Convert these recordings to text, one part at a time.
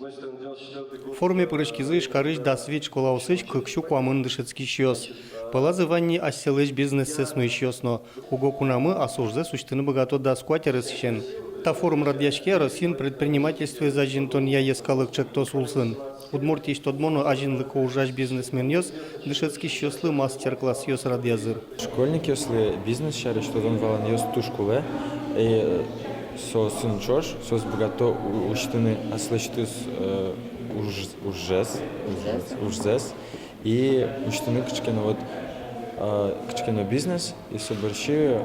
В форуме пырышкизы шкарыш дасвит школа усыч кыкшу куамын дышецкий щёс. Пылазы ванни асселыч бизнес-сесну щёсно. Уго кунамы осужзе сущтыны богато даскуатеры сщен. Та форум радьячке Россин предпринимательстве зажинтон я ескалык чектос улсын. Удмуртий штодмону ажинлыко ужаш бизнесмен ёс, дышецкий щёслы мастер-класс ёс радьязыр. Школьник ёслы бизнес шары, что он валан ёс тушкуле, и со сын чош, со с богато уштыны аслыштыс ужзес, и уштыны кчкено вот кчкено бизнес, и со борщи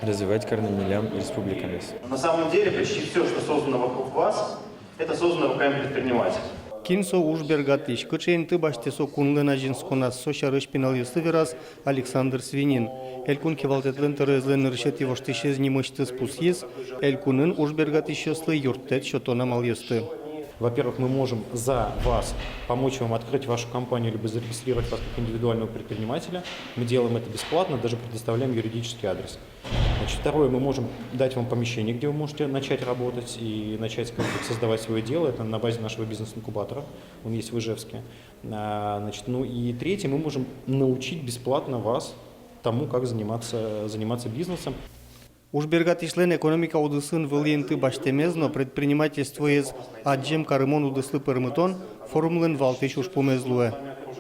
развивать корнемилям республиками. На самом деле почти все, что создано вокруг вас, это создано руками предпринимателей. Кинсо ужбергатыш, кычейнты баштесо кунлына жинсконас сошарыш пинал юстывирас Александр Свинин. Элькун кевалтетлен терезлен рышети воштышез немышты спусьез, элькунын ужбергатыш ёслы юрттет шотона мал ёсты. Во-первых, мы можем за вас помочь вам открыть вашу компанию, либо зарегистрировать вас как индивидуального предпринимателя. Мы делаем это бесплатно, даже предоставляем юридический адрес. Значит, второе, мы можем дать вам помещение, где вы можете начать работать и начать создавать свое дело. Это на базе нашего бизнес-инкубатора, он есть в Ижевске. Значит, ну и третье, мы можем научить бесплатно вас тому, как заниматься бизнесом. Ужбергатишлен экономика удысын выльенты баштемезно предпринимательство из аджем карымон удыслы пырмытон форумлен валтыш ушпумезлуэ.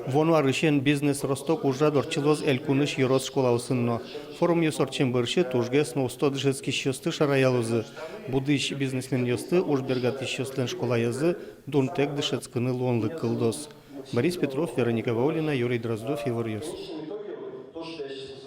Вону арышен бизнес росток ужрад орчилоз элькуныш ерос школа усынно. Форум юсорчен быршы тужгес но усто дышецки щёсты шараялузы. Будыш бизнесмен ёсты ужбергатиш ёслен школа язы дунтек дышецкыны лонлык кылдос. Борис Петров, Вероника Ваулина, Юрий Дроздов, Ивар Ёс.